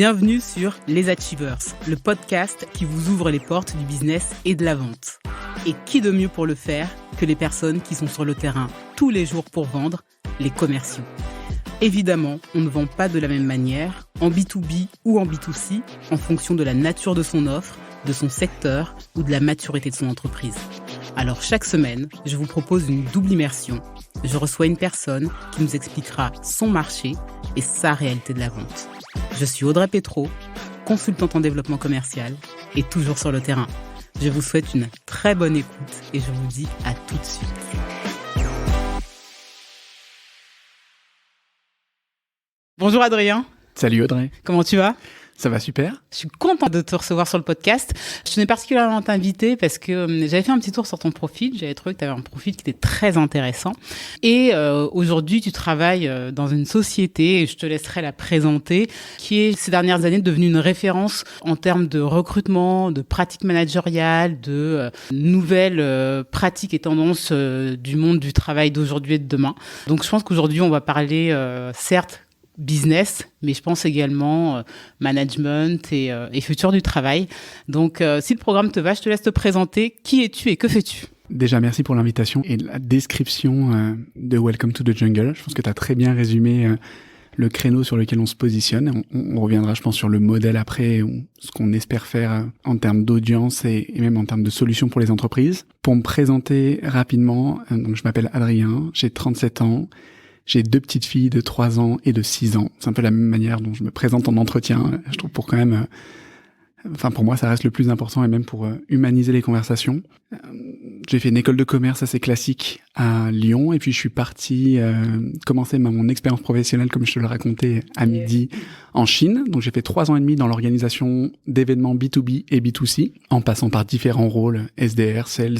Bienvenue sur Les Achievers, le podcast qui vous ouvre les portes du business et de la vente. Et qui de mieux pour le faire que les personnes qui sont sur le terrain tous les jours pour vendre, les commerciaux. Évidemment, on ne vend pas de la même manière, en B2B ou en B2C, en fonction de la nature de son offre, de son secteur ou de la maturité de son entreprise. Alors chaque semaine, je vous propose une double immersion. Je reçois une personne qui nous expliquera son marché et sa réalité de la vente. Je suis Audrey Pétraud, consultante en développement commercial et toujours sur le terrain. Je vous souhaite une très bonne écoute et je vous dis à tout de suite. Bonjour Adrien. Salut Audrey. Comment tu vas ? Ça va super. Je suis contente de te recevoir sur le podcast. Je tenais particulièrement à t'inviter parce que j'avais fait un petit tour sur ton profil. J'avais trouvé que tu avais un profil qui était très intéressant. Et aujourd'hui, tu travailles dans une société, et je te laisserai la présenter, qui est ces dernières années devenue une référence en termes de recrutement, de pratiques managériales, de nouvelles pratiques et tendances du monde du travail d'aujourd'hui et de demain. Donc je pense qu'aujourd'hui, on va parler, certes, business, mais je pense également management et futur du travail. Donc, si le programme te va, je te laisse te présenter. Qui es-tu et que fais-tu ? Déjà, merci pour l'invitation et la description de Welcome to the Jungle. Je pense que tu as très bien résumé le créneau sur lequel on se positionne. On reviendra, je pense, sur le modèle après, ou ce qu'on espère faire en termes d'audience et même en termes de solutions pour les entreprises. Pour me présenter rapidement, donc je m'appelle Adrien, j'ai 37 ans. J'ai 2 petites filles de 3 ans et de 6 ans. C'est un peu la même manière dont je me présente en entretien. Je trouve pour quand même... pour moi, ça reste le plus important et même pour humaniser les conversations. J'ai fait une école de commerce assez classique à Lyon et puis je suis parti commencer mon expérience professionnelle, comme je te le racontais, à midi en Chine. Donc j'ai fait 3 ans et demi dans l'organisation d'événements B2B et B2C en passant par différents rôles, SDR, Sales,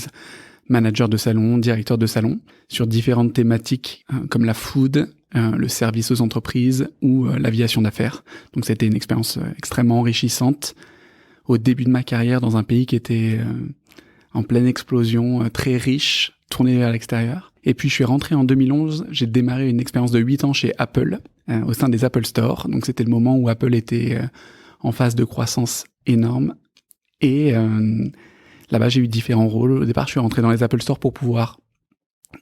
manager de salon, directeur de salon, sur différentes thématiques comme la food, le service aux entreprises ou l'aviation d'affaires. Donc c'était une expérience extrêmement enrichissante au début de ma carrière dans un pays qui était en pleine explosion, très riche, tourné vers l'extérieur. Et puis je suis rentré en 2011, j'ai démarré une expérience de 8 ans chez Apple, au sein des Apple Store. Donc c'était le moment où Apple était en phase de croissance énorme. Et là-bas, j'ai eu différents rôles. Au départ, je suis rentré dans les Apple Store pour pouvoir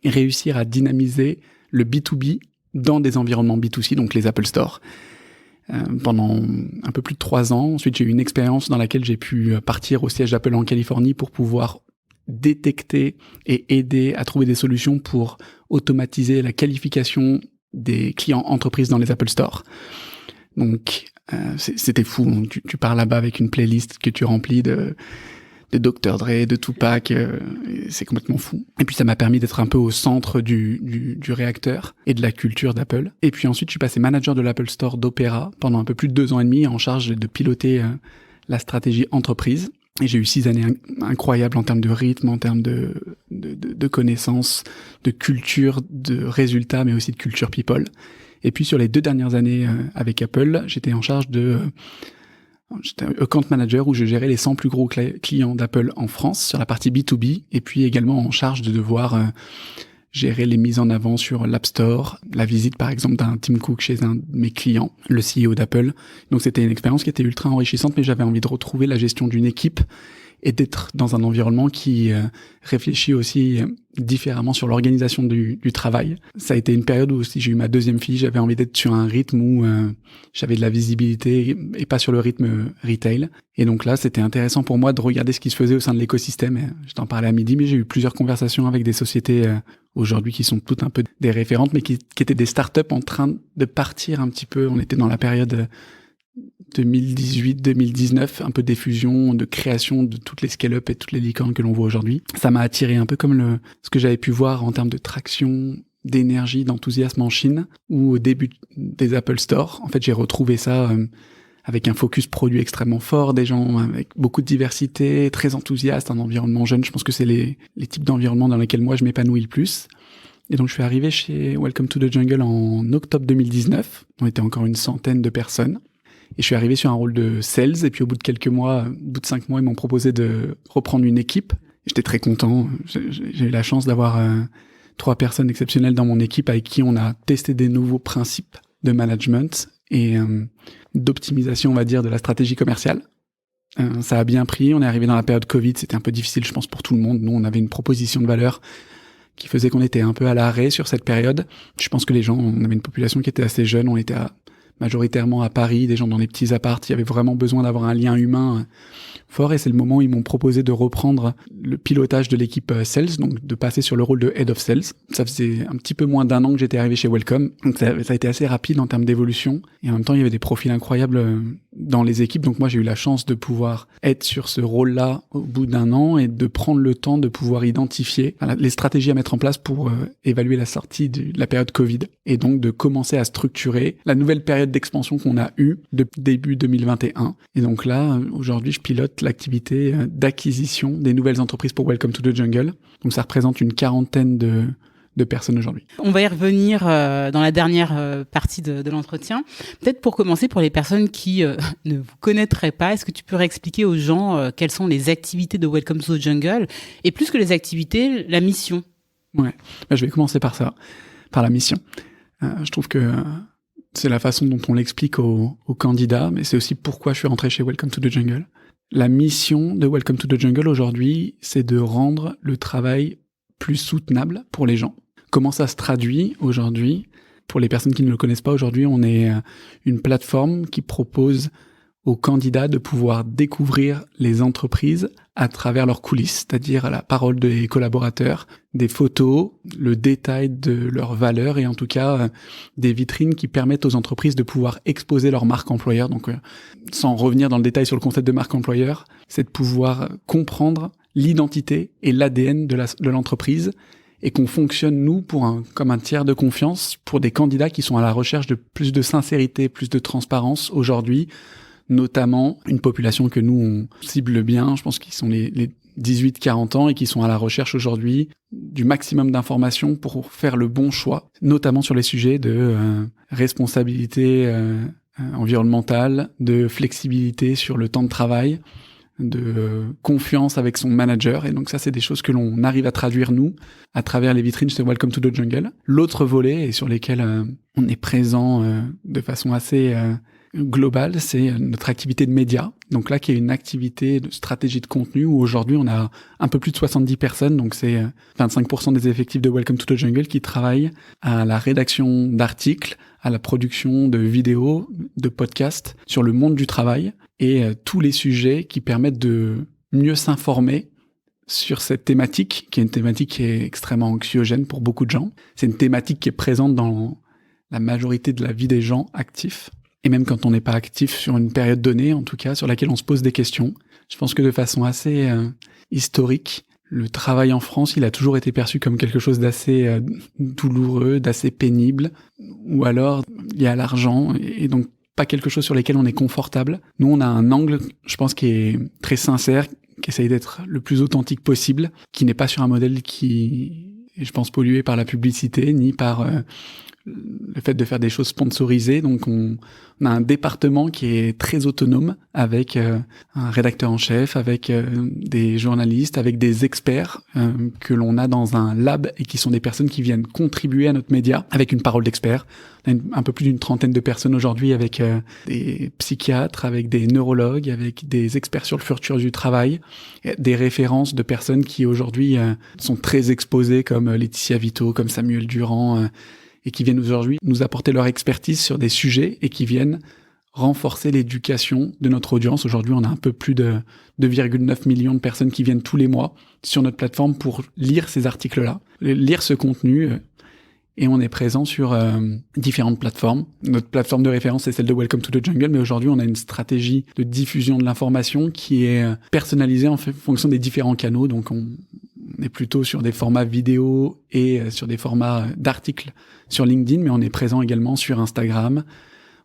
réussir à dynamiser le B2B dans des environnements B2C, donc les Apple Store, pendant un peu plus de 3 ans. Ensuite, j'ai eu une expérience dans laquelle j'ai pu partir au siège d'Apple en Californie pour pouvoir détecter et aider à trouver des solutions pour automatiser la qualification des clients entreprises dans les Apple Store. Donc, c'était fou. Tu pars là-bas avec une playlist que tu remplis de Dr. Dre, de Tupac, c'est complètement fou. Et puis ça m'a permis d'être un peu au centre du réacteur et de la culture d'Apple. Et puis ensuite, je suis passé manager de l'Apple Store d'Opéra pendant un peu plus de 2 ans et demi, en charge de piloter la stratégie entreprise. Et j'ai eu 6 années incroyables en termes de rythme, en termes de connaissances, de culture, de résultats, mais aussi de culture people. Et puis sur les 2 dernières années avec Apple, j'étais en charge j'étais account manager où je gérais les 100 plus gros clients d'Apple en France sur la partie B2B et puis également en charge de devoir gérer les mises en avant sur l'App Store, la visite par exemple d'un Tim Cook chez un de mes clients, le CEO d'Apple. Donc c'était une expérience qui était ultra enrichissante, mais j'avais envie de retrouver la gestion d'une équipe et d'être dans un environnement qui réfléchit aussi différemment sur l'organisation du travail. Ça a été une période où aussi j'ai eu ma 2e fille, j'avais envie d'être sur un rythme où j'avais de la visibilité et pas sur le rythme retail. Et donc là, c'était intéressant pour moi de regarder ce qui se faisait au sein de l'écosystème. Je t'en parlais à midi, mais j'ai eu plusieurs conversations avec des sociétés aujourd'hui qui sont toutes un peu des référentes, mais qui étaient des startups en train de partir un petit peu. On était dans la période 2018-2019, un peu d'effusion, de création de toutes les scale-up et toutes les licornes que l'on voit aujourd'hui. Ça m'a attiré un peu comme ce que j'avais pu voir en termes de traction, d'énergie, d'enthousiasme en Chine, où au début des Apple Store, en fait, j'ai retrouvé ça avec un focus produit extrêmement fort, des gens avec beaucoup de diversité, très enthousiastes, un environnement jeune. Je pense que c'est les types d'environnements dans lesquels moi je m'épanouis le plus. Et donc je suis arrivé chez Welcome to the Jungle en octobre 2019. On était encore une centaine de personnes. Et je suis arrivé sur un rôle de sales, et puis au bout de quelques mois, au bout de 5 mois, ils m'ont proposé de reprendre une équipe. J'étais très content. J'ai eu la chance d'avoir 3 personnes exceptionnelles dans mon équipe avec qui on a testé des nouveaux principes de management et d'optimisation, on va dire, de la stratégie commerciale. Ça a bien pris, on est arrivé dans la période Covid, c'était un peu difficile, je pense, pour tout le monde. Nous, on avait une proposition de valeur qui faisait qu'on était un peu à l'arrêt sur cette période. Je pense que les gens, on avait une population qui était assez jeune, on était majoritairement à Paris, des gens dans des petits apparts, il y avait vraiment besoin d'avoir un lien humain fort, et c'est le moment où ils m'ont proposé de reprendre le pilotage de l'équipe Sales, donc de passer sur le rôle de Head of Sales. Ça faisait un petit peu moins d'1 an que j'étais arrivé chez Welcome, donc ça a été assez rapide en termes d'évolution, et en même temps il y avait des profils incroyables dans les équipes, donc moi j'ai eu la chance de pouvoir être sur ce rôle-là au bout d'1 an, et de prendre le temps de pouvoir identifier les stratégies à mettre en place pour évaluer la sortie de la période Covid, et donc de commencer à structurer la nouvelle période d'expansion qu'on a eue depuis début 2021. Et donc là, aujourd'hui, je pilote l'activité d'acquisition des nouvelles entreprises pour Welcome to the Jungle. Donc ça représente une 40aine de personnes aujourd'hui. On va y revenir dans la dernière partie de l'entretien. Peut-être pour commencer, pour les personnes qui ne vous connaîtraient pas, est-ce que tu peux réexpliquer aux gens quelles sont les activités de Welcome to the Jungle, et plus que les activités, la mission? Ouais, je vais commencer par ça, par la mission. Je trouve que c'est la façon dont on l'explique aux candidats, mais c'est aussi pourquoi je suis rentré chez Welcome to the Jungle. La mission de Welcome to the Jungle aujourd'hui, c'est de rendre le travail plus soutenable pour les gens. Comment ça se traduit aujourd'hui? Pour les personnes qui ne le connaissent pas, aujourd'hui, on est une plateforme qui propose aux candidats de pouvoir découvrir les entreprises à travers leurs coulisses, c'est-à-dire la parole des collaborateurs, des photos, le détail de leurs valeurs, et en tout cas des vitrines qui permettent aux entreprises de pouvoir exposer leur marque employeur. Donc sans revenir dans le détail sur le concept de marque employeur, c'est de pouvoir comprendre l'identité et l'ADN de l'entreprise, et qu'on fonctionne, nous, comme un tiers de confiance pour des candidats qui sont à la recherche de plus de sincérité, plus de transparence aujourd'hui, notamment une population que nous, on cible bien, je pense qu'ils sont les 18-40 ans, et qui sont à la recherche aujourd'hui du maximum d'informations pour faire le bon choix, notamment sur les sujets de responsabilité environnementale, de flexibilité sur le temps de travail, de confiance avec son manager. Et donc ça, c'est des choses que l'on arrive à traduire, nous, à travers les vitrines de Welcome to the Jungle. L'autre volet, et sur lesquels on est présent de façon assez globale, c'est notre activité de médias. Donc là, qui est une activité de stratégie de contenu, où aujourd'hui, on a un peu plus de 70 personnes, donc c'est 25% des effectifs de Welcome to the Jungle qui travaillent à la rédaction d'articles, à la production de vidéos, de podcasts sur le monde du travail, et tous les sujets qui permettent de mieux s'informer sur cette thématique, qui est une thématique qui est extrêmement anxiogène pour beaucoup de gens. C'est une thématique qui est présente dans la majorité de la vie des gens actifs, et même quand on n'est pas actif sur une période donnée, en tout cas, sur laquelle on se pose des questions. Je pense que de façon assez historique, le travail en France, il a toujours été perçu comme quelque chose d'assez douloureux, d'assez pénible, ou alors lié à l'argent, et donc pas quelque chose sur lequel on est confortable. Nous, on a un angle, je pense, qui est très sincère, qui essaye d'être le plus authentique possible, qui n'est pas sur un modèle qui est, je pense, pollué par la publicité, ni par le fait de faire des choses sponsorisées. Donc on a un département qui est très autonome, avec un rédacteur en chef, avec des journalistes, avec des experts que l'on a dans un lab, et qui sont des personnes qui viennent contribuer à notre média avec une parole d'expert. On a un peu plus d'une 30aine de personnes aujourd'hui, avec des psychiatres, avec des neurologues, avec des experts sur le futur du travail, des références de personnes qui aujourd'hui sont très exposées, comme Laetitia Vito, comme Samuel Durand, et qui viennent aujourd'hui nous apporter leur expertise sur des sujets, et qui viennent renforcer l'éducation de notre audience. Aujourd'hui, on a un peu plus de 2,9 millions de personnes qui viennent tous les mois sur notre plateforme pour lire ces articles-là, lire ce contenu, et on est présent sur différentes plateformes. Notre plateforme de référence, c'est celle de Welcome to the Jungle, mais aujourd'hui, on a une stratégie de diffusion de l'information qui est personnalisée en fonction des différents canaux. Donc on est plutôt sur des formats vidéo et sur des formats d'articles sur LinkedIn, mais on est présent également sur Instagram,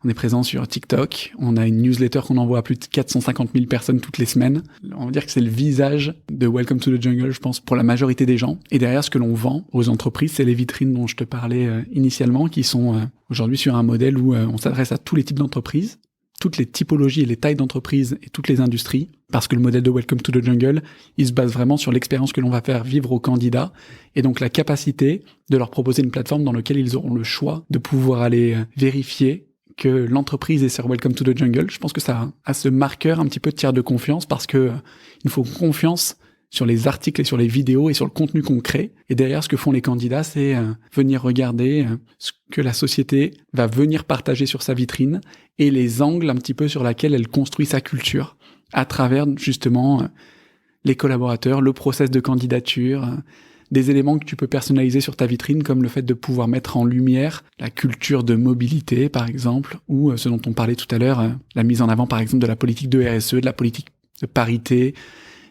on est présent sur TikTok, on a une newsletter qu'on envoie à plus de 450 000 personnes toutes les semaines. On va dire que c'est le visage de Welcome to the Jungle, je pense, pour la majorité des gens. Et derrière, ce que l'on vend aux entreprises, c'est les vitrines dont je te parlais initialement, qui sont aujourd'hui sur un modèle où on s'adresse à tous les types d'entreprises, toutes les typologies et les tailles d'entreprises et toutes les industries, parce que le modèle de Welcome to the Jungle, il se base vraiment sur l'expérience que l'on va faire vivre aux candidats, et donc la capacité de leur proposer une plateforme dans laquelle ils auront le choix de pouvoir aller vérifier que l'entreprise est sur Welcome to the Jungle. Je pense que ça a ce marqueur un petit peu de tiers de confiance parce que il faut confiance sur les articles et sur les vidéos et sur le contenu qu'on crée. Et derrière, ce que font les candidats, c'est venir regarder ce que la société va venir partager sur sa vitrine et les angles un petit peu sur lesquels elle construit sa culture à travers justement les collaborateurs, le process de candidature, des éléments que tu peux personnaliser sur ta vitrine, comme le fait de pouvoir mettre en lumière la culture de mobilité, par exemple, ou ce dont on parlait tout à l'heure, la mise en avant, par exemple, de la politique de RSE, de la politique de parité,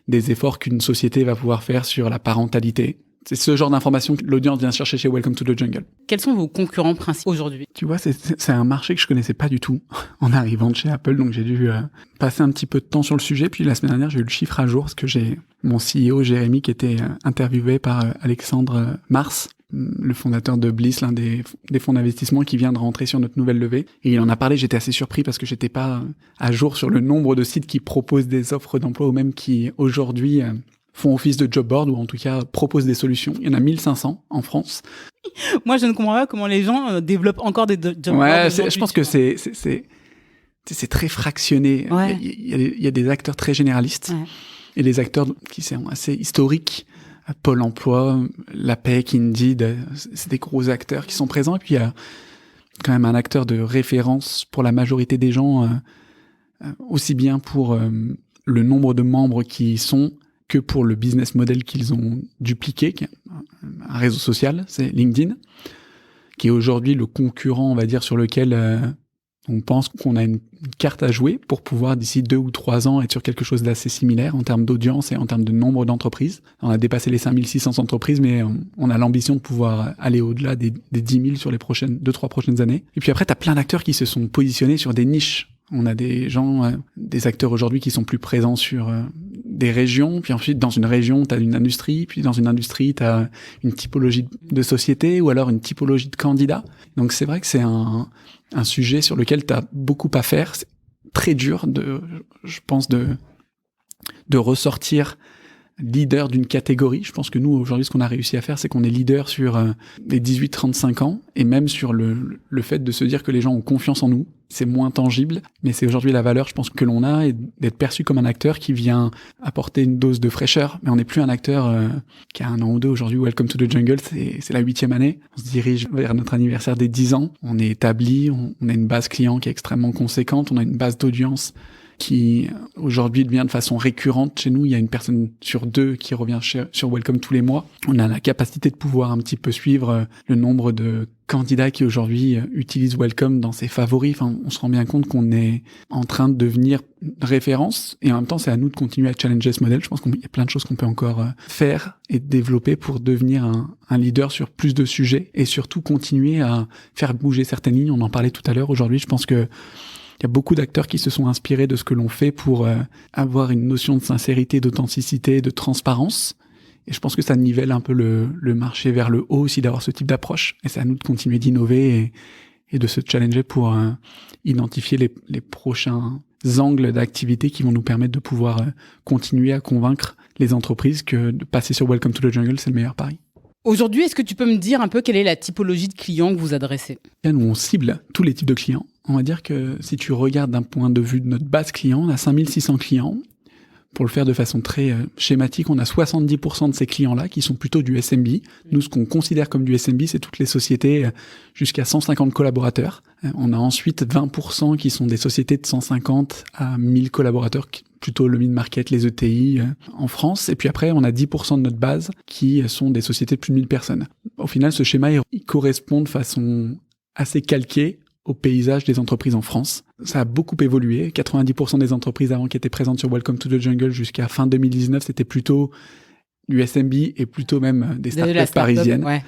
des efforts qu'une société va pouvoir faire sur la parentalité. C'est ce genre d'informations que l'audience vient chercher chez Welcome to the Jungle. Quels sont vos concurrents principaux aujourd'hui ? Tu vois, c'est un marché que je connaissais pas du tout en arrivant de chez Apple, donc j'ai dû passer un petit peu de temps sur le sujet. Puis la semaine dernière, j'ai eu le chiffre à jour parce que j'ai mon CEO Jérémy qui était interviewé par Alexandre Mars, le fondateur de Bliss, l'un des fonds d'investissement qui vient de rentrer sur notre nouvelle levée. Et il en a parlé, j'étais assez surpris parce que j'étais pas à jour sur le nombre de sites qui proposent des offres d'emploi ou même qui aujourd'hui font office de job board ou en tout cas proposent des solutions. Il y en a 1500 en France. Moi, je ne comprends pas comment les gens développent encore des job boards. Ouais, je pense que c'est très fractionné. Ouais. Il y a des acteurs très généralistes et des acteurs qui sont assez historiques. Pôle emploi, l'APEC, Indeed, c'est des gros acteurs qui sont présents. Et puis il y a quand même un acteur de référence pour la majorité des gens, aussi bien pour le nombre de membres qui y sont que pour le business model qu'ils ont dupliqué, qui est un réseau social, c'est LinkedIn, qui est aujourd'hui le concurrent, on va dire, sur lequel on pense qu'on a une carte à jouer pour pouvoir, d'ici 2 ou 3 ans, être sur quelque chose d'assez similaire en termes d'audience et en termes de nombre d'entreprises. On a dépassé les 5600 entreprises, mais on a l'ambition de pouvoir aller au-delà des 10 000 sur les 2-3 prochaines années. Et puis après, t'as plein d'acteurs qui se sont positionnés sur des niches. On a des gens, des acteurs aujourd'hui qui sont plus présents sur des régions, puis ensuite dans une région, t'as une industrie, puis dans une industrie, t'as une typologie de société ou alors une typologie de candidats. Donc c'est vrai que c'est un sujet sur lequel t'as beaucoup à faire. C'est très dur je pense, de ressortir leader d'une catégorie. Je pense que nous, aujourd'hui, ce qu'on a réussi à faire, c'est qu'on est leader sur les 18-35 ans et même sur le fait de se dire que les gens ont confiance en nous. C'est moins tangible, mais c'est aujourd'hui la valeur, je pense, que l'on a et d'être perçu comme un acteur qui vient apporter une dose de fraîcheur. Mais on n'est plus un acteur qui a 1 an ou 2 aujourd'hui. Welcome to the Jungle, c'est la 8e année. On se dirige vers notre anniversaire des 10 ans. On est établi, on a une base client qui est extrêmement conséquente. On a une base d'audience qui aujourd'hui devient de façon récurrente chez nous. Il y a une personne sur 2 qui revient sur Welcome tous les mois. On a la capacité de pouvoir un petit peu suivre le nombre de candidats qui aujourd'hui utilisent Welcome dans ses favoris. Enfin, on se rend bien compte qu'on est en train de devenir référence et en même temps c'est à nous de continuer à challenger ce modèle. Je pense qu'il y a plein de choses qu'on peut encore faire et développer pour devenir un leader sur plus de sujets et surtout continuer à faire bouger certaines lignes. On en parlait tout à l'heure. Aujourd'hui, je pense que il y a beaucoup d'acteurs qui se sont inspirés de ce que l'on fait pour avoir une notion de sincérité, d'authenticité, de transparence. Et je pense que ça nivelle un peu le marché vers le haut aussi d'avoir ce type d'approche. Et c'est à nous de continuer d'innover et de se challenger pour identifier les prochains angles d'activité qui vont nous permettre de pouvoir continuer à convaincre les entreprises que de passer sur Welcome to the Jungle, c'est le meilleur pari. Aujourd'hui, est-ce que tu peux me dire un peu quelle est la typologie de clients que vous adressez ? Nous, on cible tous les types de clients. On va dire que si tu regardes d'un point de vue de notre base client, on a 5600 clients. Pour le faire de façon très schématique, on a 70% de ces clients-là qui sont plutôt du SMB. Nous, ce qu'on considère comme du SMB, c'est toutes les sociétés jusqu'à 150 collaborateurs. On a ensuite 20% qui sont des sociétés de 150 à 1000 collaborateurs, plutôt le mid-market, les ETI en France. Et puis après, on a 10% de notre base qui sont des sociétés de plus de 1000 personnes. Au final, ce schéma, il correspond de façon assez calquée au paysage des entreprises en France. Ça a beaucoup évolué. 90% des entreprises avant qui étaient présentes sur Welcome to the Jungle jusqu'à fin 2019, c'était plutôt du SMB et plutôt même des startups parisiennes. Ouais.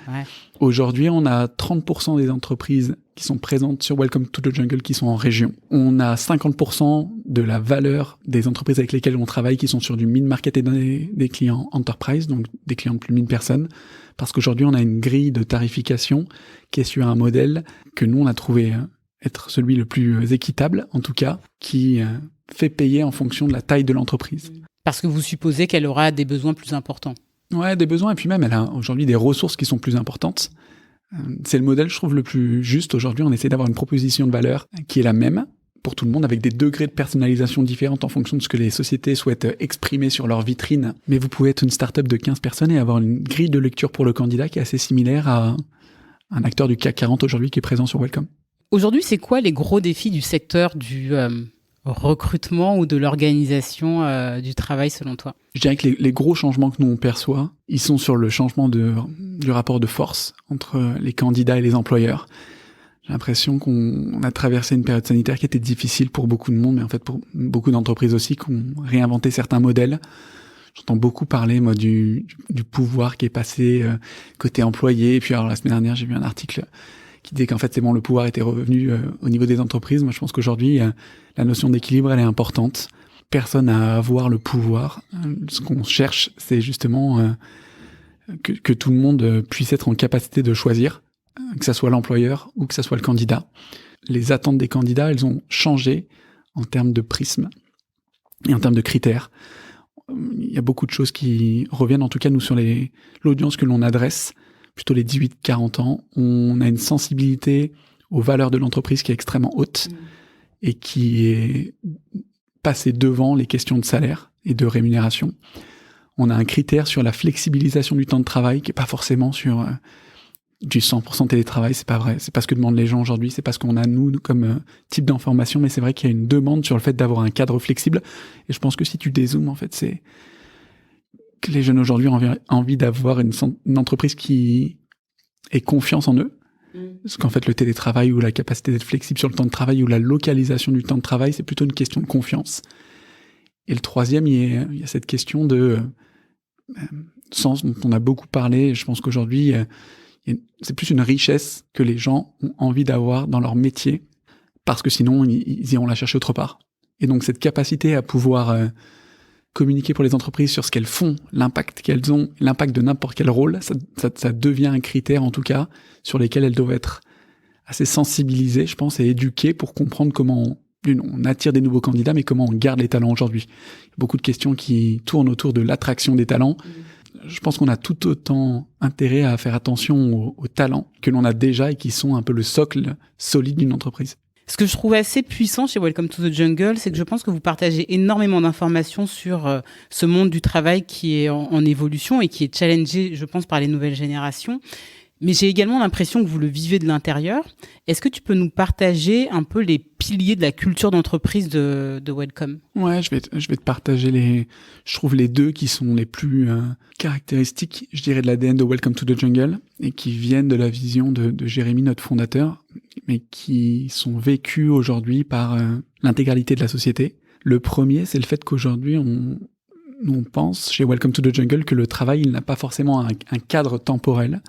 Aujourd'hui, on a 30% des entreprises qui sont présentes sur Welcome to the Jungle qui sont en région. On a 50% de la valeur des entreprises avec lesquelles on travaille qui sont sur du mid-market et des clients enterprise, donc des clients de plus de 1000 personnes. Parce qu'aujourd'hui, on a une grille de tarification qui est sur un modèle que nous, on a trouvé être celui le plus équitable, en tout cas, qui fait payer en fonction de la taille de l'entreprise. Parce que vous supposez qu'elle aura des besoins plus importants. Ouais, des besoins, et puis même, elle a aujourd'hui des ressources qui sont plus importantes. C'est le modèle, je trouve, le plus juste. Aujourd'hui, on essaie d'avoir une proposition de valeur qui est la même pour tout le monde, avec des degrés de personnalisation différents en fonction de ce que les sociétés souhaitent exprimer sur leur vitrine. Mais vous pouvez être une start-up de 15 personnes et avoir une grille de lecture pour le candidat qui est assez similaire à un acteur du CAC 40 aujourd'hui qui est présent sur Welcome. Aujourd'hui, c'est quoi les gros défis du secteur du recrutement ou de l'organisation du travail selon toi ? Je dirais que les gros changements que nous on perçoit, ils sont sur le changement du rapport de force entre les candidats et les employeurs. J'ai l'impression qu'on a traversé une période sanitaire qui était difficile pour beaucoup de monde, mais en fait pour beaucoup d'entreprises aussi qui ont réinventé certains modèles. J'entends beaucoup parler moi du pouvoir qui est passé côté employé. Et puis alors la semaine dernière, j'ai vu un article qui disait qu'en fait c'est bon, le pouvoir était revenu au niveau des entreprises. Moi je pense qu'aujourd'hui la notion d'équilibre elle est importante. Personne n'a à avoir le pouvoir. Ce qu'on cherche c'est justement que tout le monde puisse être en capacité de choisir, que ça soit l'employeur ou que ça soit le candidat. Les attentes des candidats elles ont changé en termes de prisme et en termes de critères. Il y a beaucoup de choses qui reviennent, en tout cas nous sur l'audience que l'on adresse, plutôt les 18-40 ans, on a une sensibilité aux valeurs de l'entreprise qui est extrêmement haute et qui est passée devant les questions de salaire et de rémunération. On a un critère sur la flexibilisation du temps de travail qui est pas forcément sur du 100% télétravail, c'est pas vrai, c'est pas ce que demandent les gens aujourd'hui, c'est pas ce qu'on a nous comme type d'information, mais c'est vrai qu'il y a une demande sur le fait d'avoir un cadre flexible, et je pense que si tu dézoomes, en fait, c'est que les jeunes aujourd'hui ont envie d'avoir une entreprise qui ait confiance en eux, parce qu'en fait le télétravail ou la capacité d'être flexible sur le temps de travail ou la localisation du temps de travail, c'est plutôt une question de confiance. Et le troisième, il y a cette question de sens dont on a beaucoup parlé, je pense qu'aujourd'hui c'est plus une richesse que les gens ont envie d'avoir dans leur métier, parce que sinon, ils iront la chercher autre part. Et donc, cette capacité à pouvoir communiquer pour les entreprises sur ce qu'elles font, l'impact qu'elles ont, l'impact de n'importe quel rôle, ça devient un critère, en tout cas, sur lesquels elles doivent être assez sensibilisées, je pense, et éduquées pour comprendre comment on attire des nouveaux candidats, mais comment on garde les talents aujourd'hui. Il y a beaucoup de questions qui tournent autour de l'attraction des talents. Je pense qu'on a tout autant intérêt à faire attention aux talents que l'on a déjà et qui sont un peu le socle solide d'une entreprise. Ce que je trouve assez puissant chez Welcome to the Jungle, c'est que je pense que vous partagez énormément d'informations sur ce monde du travail qui est en évolution et qui est challengé, je pense, par les nouvelles générations. Mais j'ai également l'impression que vous le vivez de l'intérieur. Est-ce que tu peux nous partager un peu les piliers de la culture d'entreprise de Welcome ? Ouais, je vais te partager je trouve les deux qui sont les plus caractéristiques, je dirais, de l'ADN de Welcome to the Jungle et qui viennent de la vision de Jérémy, notre fondateur, mais qui sont vécus aujourd'hui par l'intégralité de la société. Le premier, c'est le fait qu'aujourd'hui, on pense chez Welcome to the Jungle que le travail, il n'a pas forcément un cadre temporel.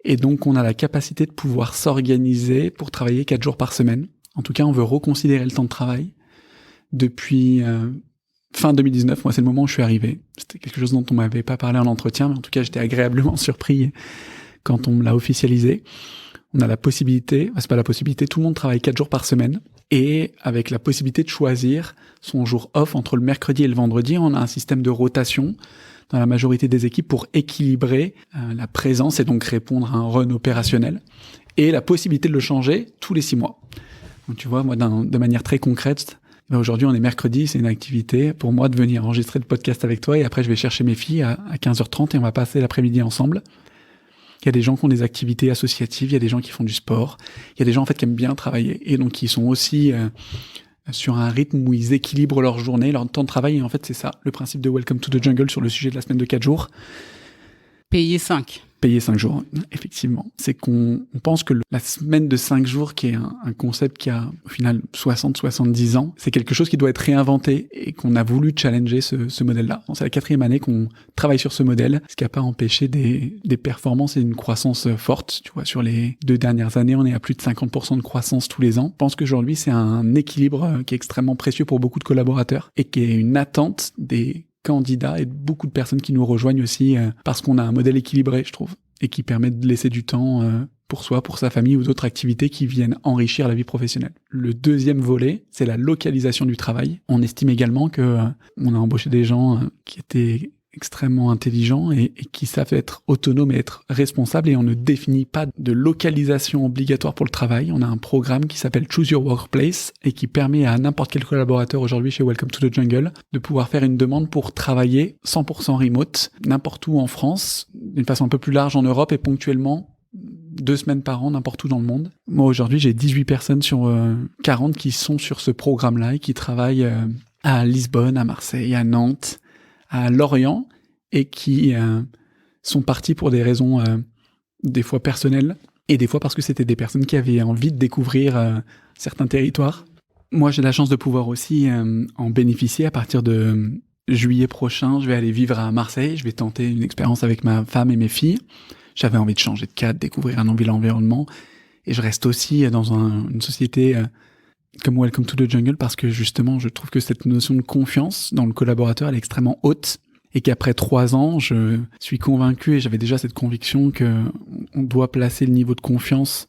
Et donc, on a la capacité de pouvoir s'organiser pour travailler 4 jours par semaine. En tout cas, on veut reconsidérer le temps de travail. Depuis fin 2019, moi, c'est le moment où je suis arrivé. C'était quelque chose dont on m'avait pas parlé en entretien, mais en tout cas, j'étais agréablement surpris quand on me l'a officialisé. On a la possibilité, c'est pas la possibilité, tout le monde travaille 4 jours par semaine. Et avec la possibilité de choisir son jour off entre le mercredi et le vendredi, on a un système de rotation dans la majorité des équipes pour équilibrer la présence et donc répondre à un run opérationnel et la possibilité de le changer tous les 6 mois. Donc tu vois, moi de manière très concrète, aujourd'hui on est mercredi, c'est une activité pour moi de venir enregistrer le podcast avec toi et après je vais chercher mes filles à 15h30 et on va passer l'après-midi ensemble. Il y a des gens qui ont des activités associatives, il y a des gens qui font du sport, il y a des gens en fait qui aiment bien travailler et donc qui sont aussi sur un rythme où ils équilibrent leur journée, leur temps de travail. Et en fait, c'est ça, le principe de Welcome to the Jungle sur le sujet de la semaine de 4 jours. Payer 5. Payer 5 jours, effectivement. C'est qu'on pense que la semaine de 5 jours, qui est un concept qui a au final 60-70 ans, c'est quelque chose qui doit être réinventé et qu'on a voulu challenger ce modèle-là. C'est la 4e année qu'on travaille sur ce modèle, ce qui n'a pas empêché des performances et une croissance forte. Tu vois, sur les 2 dernières années, on est à plus de 50% de croissance tous les ans. Je pense qu'aujourd'hui, c'est un équilibre qui est extrêmement précieux pour beaucoup de collaborateurs et qui est une attente des candidats et beaucoup de personnes qui nous rejoignent aussi parce qu'on a un modèle équilibré, je trouve, et qui permet de laisser du temps pour soi, pour sa famille ou d'autres activités qui viennent enrichir la vie professionnelle. Le deuxième volet, c'est la localisation du travail. On estime également que on a embauché des gens qui étaient extrêmement intelligents et qui savent être autonomes et être responsables, et on ne définit pas de localisation obligatoire pour le travail. On a un programme qui s'appelle Choose Your Workplace et qui permet à n'importe quel collaborateur aujourd'hui chez Welcome to the Jungle de pouvoir faire une demande pour travailler 100% remote, n'importe où en France, d'une façon un peu plus large en Europe et ponctuellement 2 semaines par an n'importe où dans le monde. Moi aujourd'hui j'ai 18 personnes sur 40 qui sont sur ce programme-là et qui travaillent à Lisbonne, à Marseille, à Nantes, à Lorient, et qui sont partis pour des raisons des fois personnelles et des fois parce que c'était des personnes qui avaient envie de découvrir certains territoires. Moi j'ai la chance de pouvoir aussi en bénéficier. À partir de juillet prochain, je vais aller vivre à Marseille, je vais tenter une expérience avec ma femme et mes filles. J'avais envie de changer de cadre, découvrir un nouvel environnement, et je reste aussi dans une société comme Welcome to the Jungle parce que justement je trouve que cette notion de confiance dans le collaborateur elle est extrêmement haute, et qu'après 3 ans je suis convaincu, et j'avais déjà cette conviction que on doit placer le niveau de confiance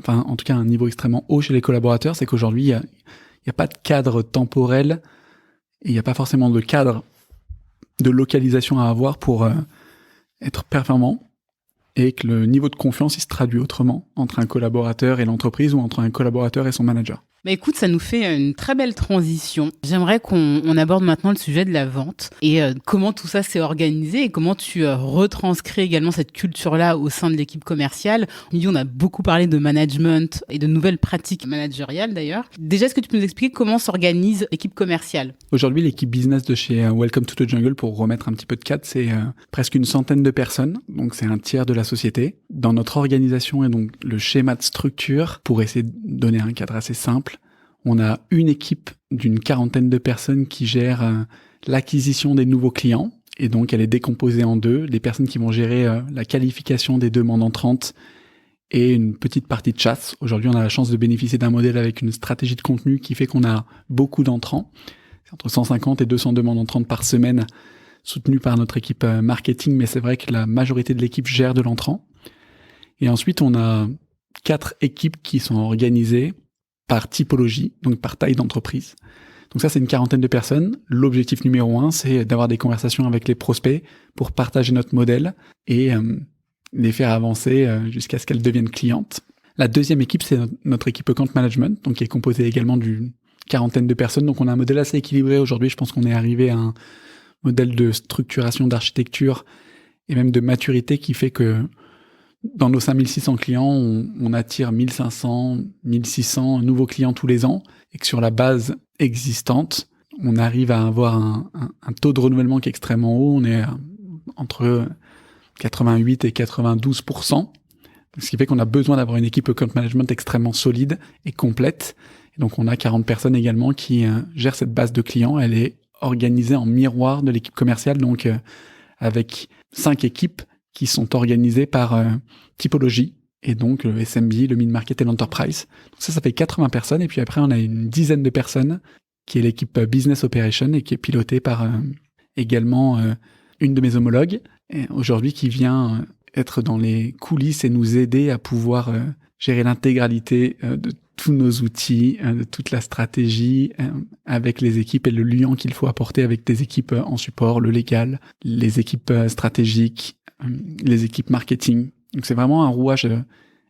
en tout cas un niveau extrêmement haut chez les collaborateurs. C'est qu'aujourd'hui il y a pas de cadre temporel et il n'y a pas forcément de cadre de localisation à avoir pour être performant, et que le niveau de confiance, il se traduit autrement entre un collaborateur et l'entreprise ou entre un collaborateur et son manager. Bah écoute, ça nous fait une très belle transition. J'aimerais qu'on aborde maintenant le sujet de la vente et comment tout ça s'est organisé et comment tu retranscris également cette culture-là au sein de l'équipe commerciale. On a beaucoup parlé de management et de nouvelles pratiques managériales d'ailleurs. Déjà, est-ce que tu peux nous expliquer comment s'organise l'équipe commerciale ? Aujourd'hui, l'équipe business de chez Welcome to the Jungle, pour remettre un petit peu de cadre, c'est presque une centaine de personnes. Donc c'est un tiers de la société. Dans notre organisation et donc le schéma de structure, pour essayer de donner un cadre assez simple, on a une équipe d'une 40aine de personnes qui gère l'acquisition des nouveaux clients, et donc elle est décomposée en 2, des personnes qui vont gérer la qualification des demandes entrantes et une petite partie de chasse. Aujourd'hui, on a la chance de bénéficier d'un modèle avec une stratégie de contenu qui fait qu'on a beaucoup d'entrants. C'est entre 150 et 200 demandes entrantes par semaine, soutenues par notre équipe marketing, mais c'est vrai que la majorité de l'équipe gère de l'entrant. Et ensuite, on a 4 équipes qui sont organisées par typologie, donc par taille d'entreprise. Donc ça, c'est une 40aine de personnes. L'objectif numéro 1, c'est d'avoir des conversations avec les prospects pour partager notre modèle et les faire avancer jusqu'à ce qu'elles deviennent clientes. La deuxième équipe, c'est notre équipe Account Management, donc qui est composée également d'une 40aine de personnes. Donc on a un modèle assez équilibré aujourd'hui. Je pense qu'on est arrivé à un modèle de structuration, d'architecture et même de maturité qui fait que dans nos 5600 clients, on attire 1500, 1600 nouveaux clients tous les ans, et que sur la base existante, on arrive à avoir un taux de renouvellement qui est extrêmement haut. On est entre 88 et 92%, ce qui fait qu'on a besoin d'avoir une équipe account management extrêmement solide et complète. Et donc on a 40 personnes également qui gèrent cette base de clients. Elle est organisée en miroir de l'équipe commerciale, donc avec 5 équipes qui sont organisées par typologie, et donc le SMB, le mid-market et l'enterprise. Donc ça fait 80 personnes, et puis après on a une dizaine de personnes qui est l'équipe Business Operation et qui est pilotée par également une de mes homologues, et aujourd'hui qui vient être dans les coulisses et nous aider à pouvoir gérer l'intégralité de tous nos outils, de toute la stratégie avec les équipes et le lien qu'il faut apporter avec des équipes en support, le légal, les équipes stratégiques, les équipes marketing. Donc c'est vraiment un rouage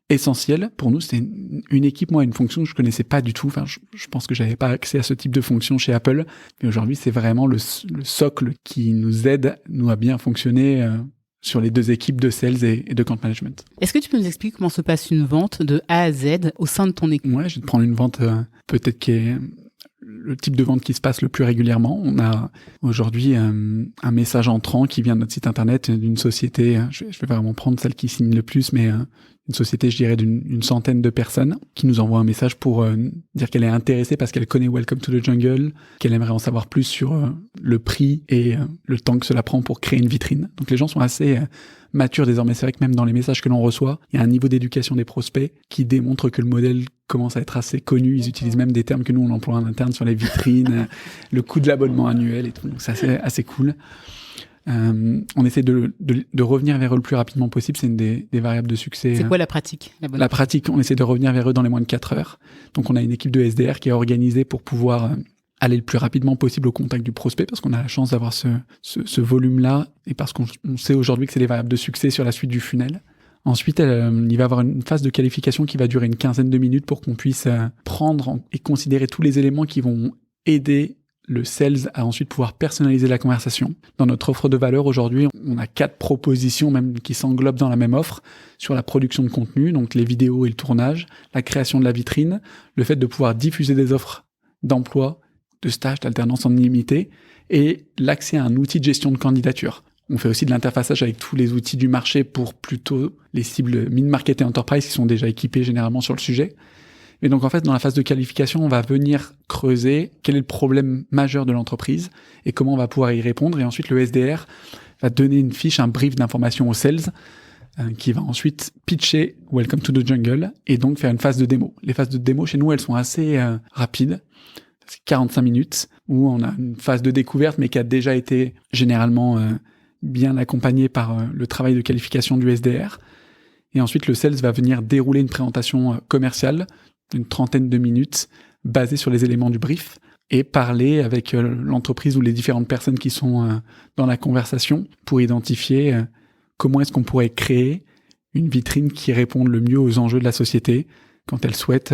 essentiel pour nous. C'est une équipe, moi, une fonction que je connaissais pas du tout. Enfin, je pense que j'avais pas accès à ce type de fonction chez Apple. Mais aujourd'hui, c'est vraiment le socle qui nous aide, nous, à bien fonctionner sur les 2 équipes de sales et de account management. Est-ce que tu peux nous expliquer comment se passe une vente de A à Z au sein de ton équipe ? Ouais, je vais te prendre une vente peut-être qui est le type de vente qui se passe le plus régulièrement. On a aujourd'hui un message entrant qui vient de notre site internet d'une société, je vais vraiment prendre celle qui signe le plus, mais une société, je dirais, d'une centaine de personnes qui nous envoie un message pour dire qu'elle est intéressée parce qu'elle connaît Welcome to the Jungle, qu'elle aimerait en savoir plus sur le prix et le temps que cela prend pour créer une vitrine. Donc les gens sont assez matures désormais. C'est vrai que même dans les messages que l'on reçoit, il y a un niveau d'éducation des prospects qui démontre que le modèle commence à être assez connu. Ils utilisent même des termes que nous on emploie en interne sur les vitrines, le coût de l'abonnement annuel et tout. Donc c'est assez cool. On essaie de revenir vers eux le plus rapidement possible. C'est une des variables de succès. C'est quoi la pratique ? La pratique, on essaie de revenir vers eux dans les moins de 4 heures. Donc on a une équipe de SDR qui est organisée pour pouvoir aller le plus rapidement possible au contact du prospect, parce qu'on a la chance d'avoir ce volume-là, et parce qu'on sait aujourd'hui que c'est les variables de succès sur la suite du funnel. Ensuite, il va y avoir une phase de qualification qui va durer une quinzaine de minutes pour qu'on puisse prendre et considérer tous les éléments qui vont aider le sales à ensuite pouvoir personnaliser la conversation. Dans notre offre de valeur aujourd'hui, on a 4 propositions même qui s'englobent dans la même offre sur la production de contenu, donc les vidéos et le tournage, la création de la vitrine, le fait de pouvoir diffuser des offres d'emploi, de stage, d'alternance en illimité et l'accès à un outil de gestion de candidature. On fait aussi de l'interfaçage avec tous les outils du marché pour plutôt les cibles mid-market et enterprise qui sont déjà équipés généralement sur le sujet. Et donc en fait, dans la phase de qualification, on va venir creuser quel est le problème majeur de l'entreprise et comment on va pouvoir y répondre. Et ensuite, le SDR va donner une fiche, un brief d'information aux sales qui va ensuite pitcher Welcome to the Jungle et donc faire une phase de démo. Les phases de démo chez nous, elles sont assez rapides. C'est 45 minutes où on a une phase de découverte mais qui a déjà été généralement bien accompagnée par le travail de qualification du SDR. Et ensuite, le sales va venir dérouler une présentation commerciale d'une 30aine de minutes basée sur les éléments du brief et parler avec l'entreprise ou les différentes personnes qui sont dans la conversation pour identifier comment est-ce qu'on pourrait créer une vitrine qui réponde le mieux aux enjeux de la société quand elle souhaite,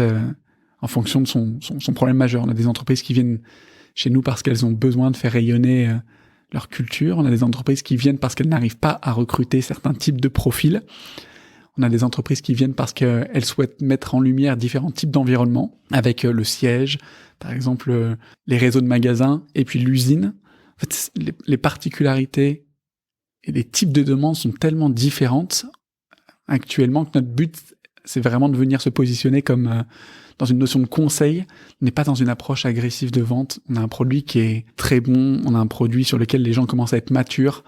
en fonction de son problème majeur. On a des entreprises qui viennent chez nous parce qu'elles ont besoin de faire rayonner leur culture. On a des entreprises qui viennent parce qu'elles n'arrivent pas à recruter certains types de profils. On a des entreprises qui viennent parce qu'elles souhaitent mettre en lumière différents types d'environnements, avec le siège, par exemple les réseaux de magasins, et puis l'usine. En fait, les particularités et les types de demandes sont tellement différentes actuellement que notre but, c'est vraiment de venir se positionner comme dans une notion de conseil. On n'est pas dans une approche agressive de vente. On a un produit qui est très bon, on a un produit sur lequel les gens commencent à être matures.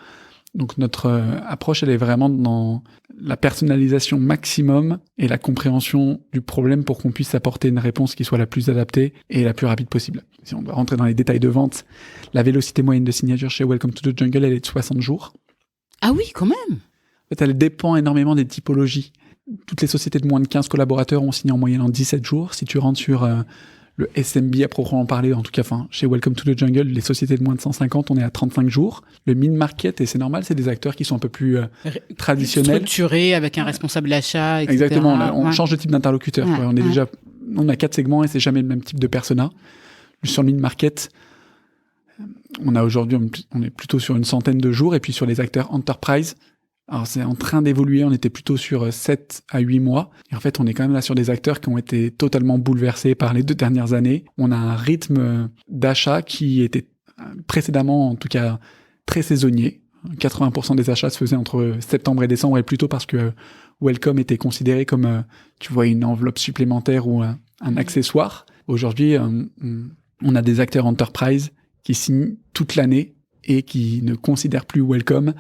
Donc notre approche, elle est vraiment dans la personnalisation maximum et la compréhension du problème pour qu'on puisse apporter une réponse qui soit la plus adaptée et la plus rapide possible. Si on doit rentrer dans les détails de vente, la vélocité moyenne de signature chez Welcome to the Jungle, elle est de 60 jours. Ah oui, quand même. En fait, elle dépend énormément des typologies. Toutes les sociétés de moins de 15 collaborateurs ont signé en moyenne en 17 jours. Si tu rentres sur le SMB à proprement parler, en tout cas, chez Welcome to the Jungle, les sociétés de moins de 150, on est à 35 jours. Le mid-market, et c'est normal, c'est des acteurs qui sont un peu plus traditionnels. Structurés, avec un responsable achat, etc. Exactement, on change de type d'interlocuteur. Ouais. On a 4 segments et c'est jamais le même type de persona. Sur le mid-market, on est plutôt sur une centaine de jours, et puis sur les acteurs enterprise, alors c'est en train d'évoluer, on était plutôt sur 7 à 8 mois. Et en fait, on est quand même là sur des acteurs qui ont été totalement bouleversés par les 2 dernières années. On a un rythme d'achat qui était précédemment, en tout cas, très saisonnier. 80% des achats se faisaient entre septembre et décembre, et plutôt parce que Welcome était considéré comme, tu vois, une enveloppe supplémentaire ou un accessoire. Aujourd'hui, on a des acteurs enterprise qui signent toute l'année et qui ne considèrent plus Welcome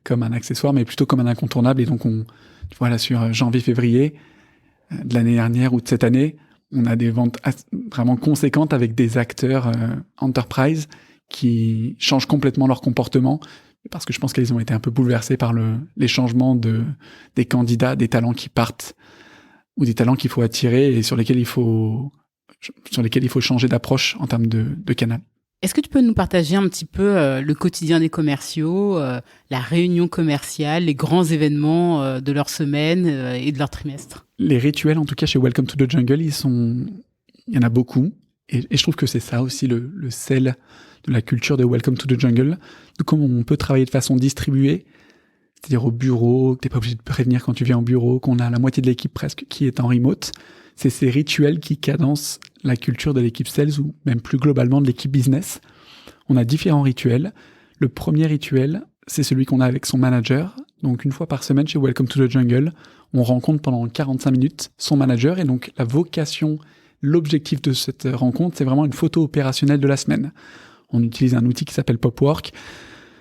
comme un accessoire, mais plutôt comme un incontournable. Et donc, tu vois, là, sur janvier-février de l'année dernière ou de cette année, on a des ventes vraiment conséquentes avec des acteurs enterprise qui changent complètement leur comportement, parce que je pense qu'ils ont été un peu bouleversés par les changements des candidats, des talents qui partent, ou des talents qu'il faut attirer et sur lesquels il faut changer d'approche en termes de canal. Est-ce que tu peux nous partager un petit peu le quotidien des commerciaux, la réunion commerciale, les grands événements de leur semaine et de leur trimestre? Les rituels, en tout cas chez Welcome to the Jungle, il y en a beaucoup. Et je trouve que c'est ça aussi le sel de la culture de Welcome to the Jungle. De comment on peut travailler de façon distribuée, c'est-à-dire au bureau, que t'es pas obligé de prévenir quand tu viens au bureau, qu'on a la moitié de l'équipe presque qui est en remote. C'est ces rituels qui cadencent la culture de l'équipe sales ou même plus globalement de l'équipe business. On a différents rituels. Le premier rituel, c'est celui qu'on a avec son manager. Donc une fois par semaine chez Welcome to the Jungle, on rencontre pendant 45 minutes son manager. Et donc la vocation, l'objectif de cette rencontre, c'est vraiment une photo opérationnelle de la semaine. On utilise un outil qui s'appelle Popwork.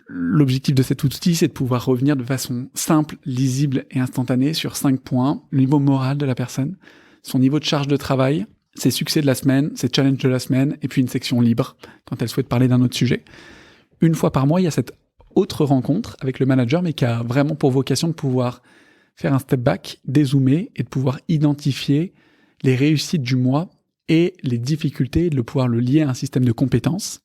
L'objectif de cet outil, c'est de pouvoir revenir de façon simple, lisible et instantanée sur 5 points. Le niveau moral de la personne, son niveau de charge de travail, ses succès de la semaine, ses challenges de la semaine, et puis une section libre quand elle souhaite parler d'un autre sujet. Une fois par mois, il y a cette autre rencontre avec le manager, mais qui a vraiment pour vocation de pouvoir faire un step back, dézoomer et de pouvoir identifier les réussites du mois et les difficultés de pouvoir le lier à un système de compétences.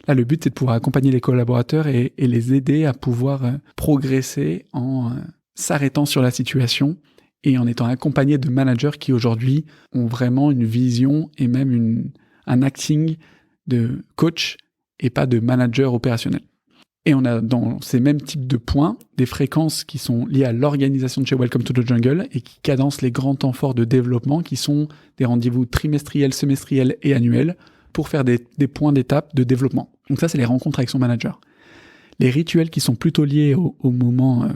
Là, le but, c'est de pouvoir accompagner les collaborateurs et les aider à pouvoir progresser en s'arrêtant sur la situation et en étant accompagnés de managers qui, aujourd'hui, ont vraiment une vision et même un acting de coach et pas de manager opérationnel. Et on a dans ces mêmes types de points des fréquences qui sont liées à l'organisation de chez Welcome to the Jungle et qui cadencent les grands temps forts de développement qui sont des rendez-vous trimestriels, semestriels et annuels pour faire des points d'étape de développement. Donc ça, c'est les rencontres avec son manager. Les rituels qui sont plutôt liés aux moments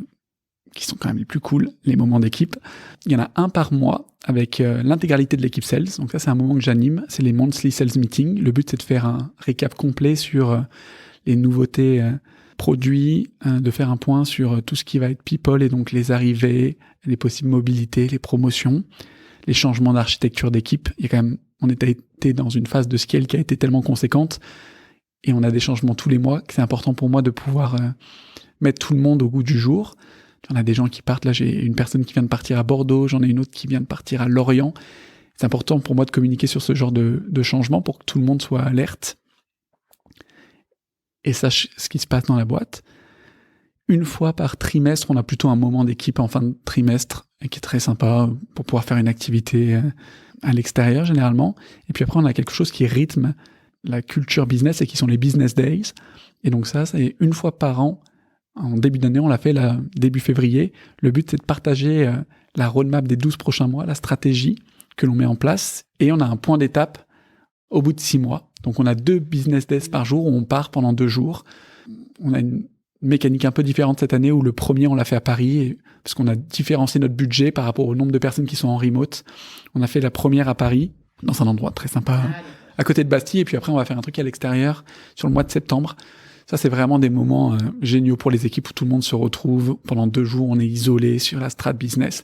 qui sont quand même les plus cool, les moments d'équipe. Il y en a un par mois avec l'intégralité de l'équipe Sales. Donc ça, c'est un moment que j'anime. C'est les Monthly Sales Meetings. Le but, c'est de faire un récap complet sur les nouveautés produits, de faire un point sur tout ce qui va être people et donc les arrivées, les possibles mobilités, les promotions, les changements d'architecture d'équipe. Il y a quand même, on était dans une phase de scale qui a été tellement conséquente et on a des changements tous les mois que c'est important pour moi de pouvoir mettre tout le monde au goût du jour. Il y en a des gens qui partent. Là, j'ai une personne qui vient de partir à Bordeaux, j'en ai une autre qui vient de partir à Lorient. C'est important pour moi de communiquer sur ce genre de changement pour que tout le monde soit alerte et sache ce qui se passe dans la boîte. Une fois par trimestre, on a plutôt un moment d'équipe en fin de trimestre qui est très sympa pour pouvoir faire une activité à l'extérieur généralement. Et puis après, on a quelque chose qui rythme la culture business et qui sont les business days. Et donc ça, c'est une fois par an. En début d'année, on l'a fait début février. Le but, c'est de partager la roadmap des 12 prochains mois, la stratégie que l'on met en place. Et on a un point d'étape au bout de 6 mois. Donc, on a 2 business days par jour où on part pendant 2 jours. On a une mécanique un peu différente cette année où le premier, on l'a fait à Paris parce qu'on a différencié notre budget par rapport au nombre de personnes qui sont en remote. On a fait la première à Paris, dans un endroit très sympa, à côté de Bastille. Et puis après, on va faire un truc à l'extérieur sur le mois de septembre. Ça, c'est vraiment des moments géniaux pour les équipes où tout le monde se retrouve. Pendant 2 jours, on est isolé sur la strat business.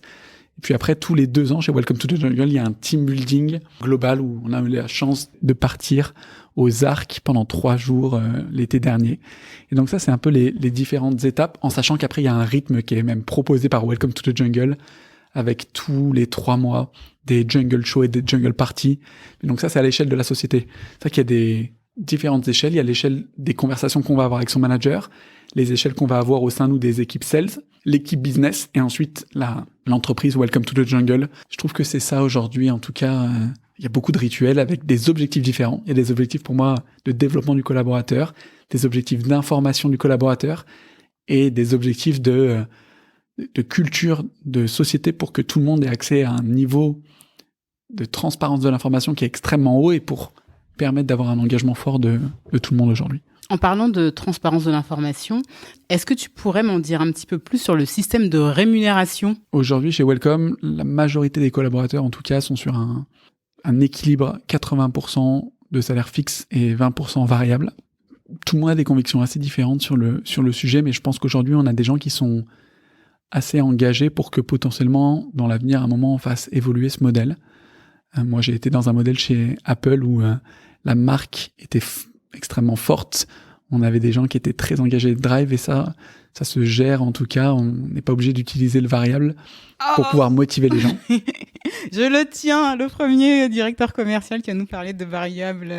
Et puis après, tous les 2 ans, chez Welcome to the Jungle, il y a un team building global où on a eu la chance de partir aux Arcs pendant 3 jours l'été dernier. Et donc ça, c'est un peu les différentes étapes, en sachant qu'après, il y a un rythme qui est même proposé par Welcome to the Jungle, avec tous les 3 mois des jungle shows et des jungle parties. Et donc ça, c'est à l'échelle de la société. C'est vrai qu'il y a des différentes échelles. Il y a l'échelle des conversations qu'on va avoir avec son manager, les échelles qu'on va avoir au sein, nous, des équipes sales, l'équipe business, et ensuite l'entreprise Welcome to the Jungle. Je trouve que c'est ça aujourd'hui, en tout cas. Il y a beaucoup de rituels avec des objectifs différents. Il y a des objectifs, pour moi, de développement du collaborateur, des objectifs d'information du collaborateur, et des objectifs de culture, de société pour que tout le monde ait accès à un niveau de transparence de l'information qui est extrêmement haut et pour permettre d'avoir un engagement fort de tout le monde aujourd'hui. En parlant de transparence de l'information, est-ce que tu pourrais m'en dire un petit peu plus sur le système de rémunération ? Aujourd'hui, chez Welcome, la majorité des collaborateurs, en tout cas, sont sur un équilibre 80% de salaire fixe et 20% variable. Tout le monde a des convictions assez différentes sur le sujet, mais je pense qu'aujourd'hui, on a des gens qui sont assez engagés pour que potentiellement, dans l'avenir, à un moment, on fasse évoluer ce modèle. Moi, j'ai été dans un modèle chez Apple où la marque était extrêmement forte. On avait des gens qui étaient très engagés de drive et ça se gère en tout cas. On n'est pas obligé d'utiliser le variable pour pouvoir motiver les gens. Je le tiens, le premier directeur commercial qui va nous parler de variable,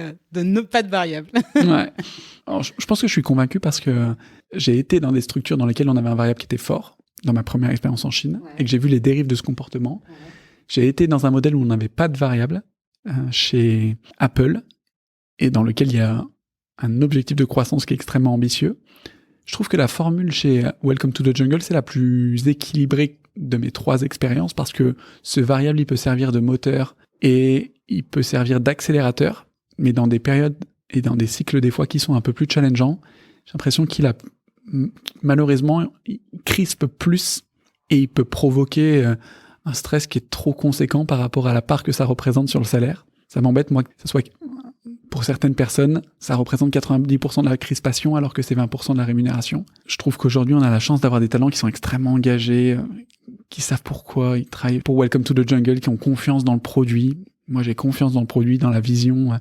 pas de variable. Ouais. Alors, je pense que je suis convaincu parce que j'ai été dans des structures dans lesquelles on avait un variable qui était fort, dans ma première expérience en Chine, et que j'ai vu les dérives de ce comportement. Ouais. J'ai été dans un modèle où on n'avait pas de variable chez Apple et dans lequel il y a un objectif de croissance qui est extrêmement ambitieux. Je trouve que la formule chez Welcome to the Jungle, c'est la plus équilibrée de mes 3 expériences parce que ce variable, il peut servir de moteur et il peut servir d'accélérateur, mais dans des périodes et dans des cycles des fois qui sont un peu plus challengeants, j'ai l'impression qu'il a malheureusement, il crispe plus et il peut provoquer un stress qui est trop conséquent par rapport à la part que ça représente sur le salaire. Ça m'embête, moi, que ce soit pour certaines personnes, ça représente 90% de la crispation alors que c'est 20% de la rémunération. Je trouve qu'aujourd'hui, on a la chance d'avoir des talents qui sont extrêmement engagés, qui savent pourquoi ils travaillent pour Welcome to the Jungle, qui ont confiance dans le produit. Moi, j'ai confiance dans le produit, dans la vision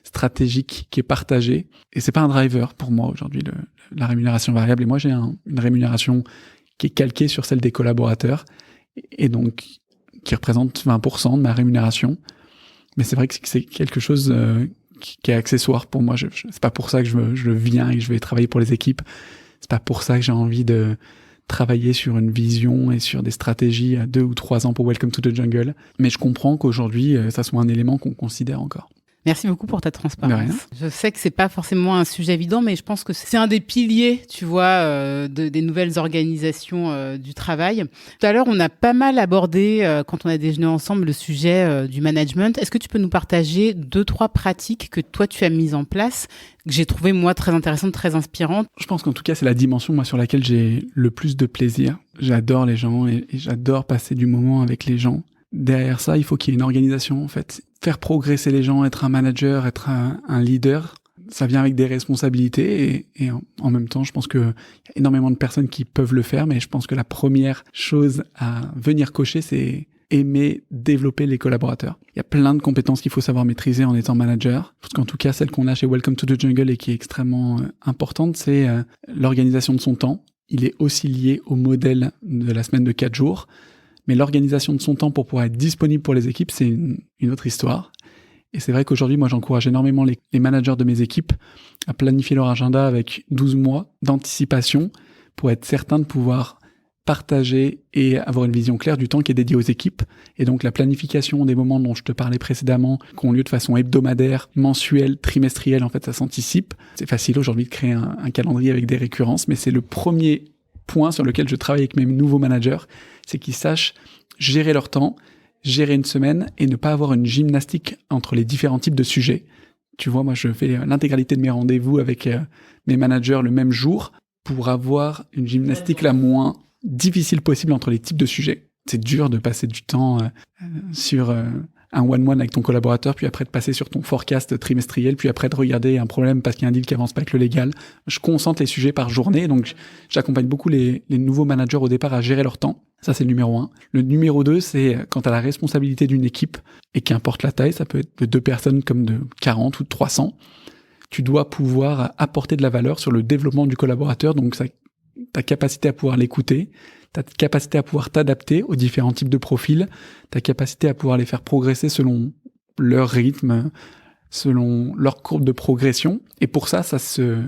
stratégique qui est partagée. Et c'est pas un driver pour moi aujourd'hui, la rémunération variable. Et moi, j'ai une rémunération qui est calquée sur celle des collaborateurs et donc qui représente 20% de ma rémunération. Mais c'est vrai que c'est quelque chose qui est accessoire pour moi. C'est pas pour ça que je viens et que je vais travailler pour les équipes. C'est pas pour ça que j'ai envie de travailler sur une vision et sur des stratégies à 2 ou 3 ans pour Welcome to the Jungle. Mais je comprends qu'aujourd'hui, ça soit un élément qu'on considère encore. Merci beaucoup pour ta transparence. Je sais que c'est pas forcément un sujet évident, mais je pense que c'est un des piliers, tu vois, des nouvelles organisations du travail. Tout à l'heure, on a pas mal abordé, quand on a déjeuné ensemble, le sujet du management. Est-ce que tu peux nous partager 2-3 pratiques que toi, tu as mises en place, que j'ai trouvé, moi, très intéressantes, très inspirantes? Je pense qu'en tout cas, c'est la dimension, moi, sur laquelle j'ai le plus de plaisir. J'adore les gens et j'adore passer du moment avec les gens. Derrière ça, il faut qu'il y ait une organisation, en fait. Faire progresser les gens, être un manager, être un leader, ça vient avec des responsabilités et en même temps, je pense qu'il y a énormément de personnes qui peuvent le faire, mais je pense que la première chose à venir cocher, c'est aimer développer les collaborateurs. Il y a plein de compétences qu'il faut savoir maîtriser en étant manager. Parce qu'en tout cas, celle qu'on a chez Welcome to the Jungle et qui est extrêmement importante, c'est l'organisation de son temps. Il est aussi lié au modèle de la semaine de 4 jours. Mais l'organisation de son temps pour pouvoir être disponible pour les équipes, c'est une autre histoire. Et c'est vrai qu'aujourd'hui, moi, j'encourage énormément les managers de mes équipes à planifier leur agenda avec 12 mois d'anticipation pour être certain de pouvoir partager et avoir une vision claire du temps qui est dédié aux équipes. Et donc, la planification des moments dont je te parlais précédemment, qui ont lieu de façon hebdomadaire, mensuelle, trimestrielle, en fait, ça s'anticipe. C'est facile aujourd'hui de créer un calendrier avec des récurrences, mais c'est le premier point sur lequel je travaille avec mes nouveaux managers, c'est qu'ils sachent gérer leur temps, gérer une semaine et ne pas avoir une gymnastique entre les différents types de sujets. Tu vois, moi, je fais l'intégralité de mes rendez-vous avec mes managers le même jour pour avoir une gymnastique la moins difficile possible entre les types de sujets. C'est dur de passer du temps sur un one-one avec ton collaborateur, puis après de passer sur ton forecast trimestriel, puis après de regarder un problème parce qu'il y a un deal qui avance pas avec le légal. Je concentre les sujets par journée, donc j'accompagne beaucoup les nouveaux managers au départ à gérer leur temps. Ça, c'est le numéro 1. Le numéro 2, c'est quand tu as la responsabilité d'une équipe, et qu'importe la taille, ça peut être de 2 personnes comme de 40 ou de 300, tu dois pouvoir apporter de la valeur sur le développement du collaborateur, donc ta capacité à pouvoir l'écouter, ta capacité à pouvoir t'adapter aux différents types de profils, ta capacité à pouvoir les faire progresser selon leur rythme, selon leur courbe de progression. Et pour ça se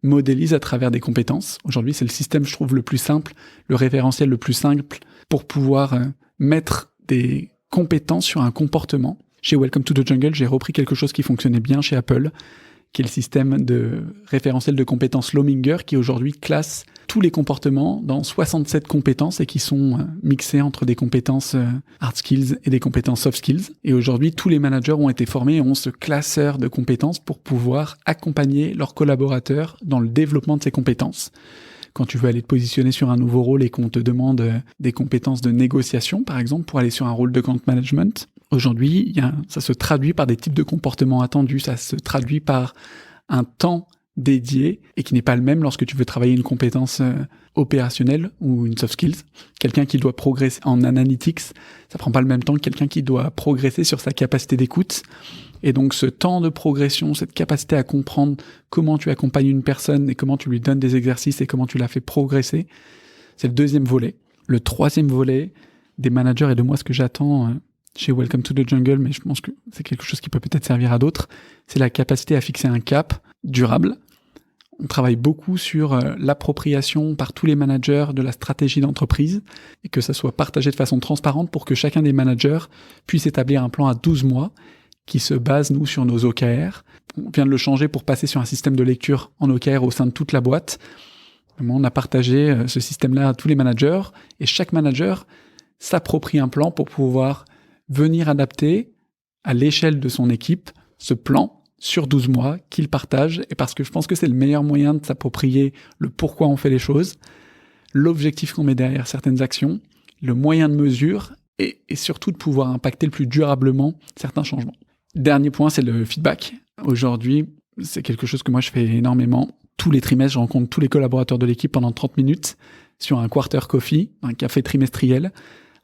modélise à travers des compétences. Aujourd'hui, c'est le système, je trouve, le plus simple, le référentiel le plus simple pour pouvoir mettre des compétences sur un comportement. Chez Welcome to the Jungle, j'ai repris quelque chose qui fonctionnait bien chez Apple, qui est le système de référentiel de compétences Lominger, qui aujourd'hui classe tous les comportements dans 67 compétences et qui sont mixées entre des compétences hard skills et des compétences soft skills. Et aujourd'hui, tous les managers ont été formés et ont ce classeur de compétences pour pouvoir accompagner leurs collaborateurs dans le développement de ces compétences. Quand tu veux aller te positionner sur un nouveau rôle et qu'on te demande des compétences de négociation, par exemple, pour aller sur un rôle de account management, aujourd'hui, ça se traduit par des types de comportements attendus, ça se traduit par un temps dédié et qui n'est pas le même lorsque tu veux travailler une compétence opérationnelle ou une soft skills. Quelqu'un qui doit progresser en analytics, ça prend pas le même temps que quelqu'un qui doit progresser sur sa capacité d'écoute. Et donc ce temps de progression, cette capacité à comprendre comment tu accompagnes une personne et comment tu lui donnes des exercices et comment tu la fais progresser, c'est le deuxième volet. Le troisième volet des managers et de moi, ce que j'attends chez Welcome to the Jungle, mais je pense que c'est quelque chose qui peut peut-être servir à d'autres, c'est la capacité à fixer un cap durable. On travaille beaucoup sur l'appropriation par tous les managers de la stratégie d'entreprise et que ça soit partagé de façon transparente pour que chacun des managers puisse établir un plan à 12 mois qui se base, nous, sur nos OKR. On vient de le changer pour passer sur un système de lecture en OKR au sein de toute la boîte. On a partagé ce système-là à tous les managers et chaque manager s'approprie un plan pour pouvoir venir adapter à l'échelle de son équipe ce plan sur 12 mois qu'il partage, et parce que je pense que c'est le meilleur moyen de s'approprier le pourquoi on fait les choses, l'objectif qu'on met derrière certaines actions, le moyen de mesure, et surtout de pouvoir impacter le plus durablement certains changements. Dernier point, c'est le feedback. Aujourd'hui, c'est quelque chose que moi je fais énormément. Tous les trimestres, je rencontre tous les collaborateurs de l'équipe pendant 30 minutes sur un quarter coffee, un café trimestriel,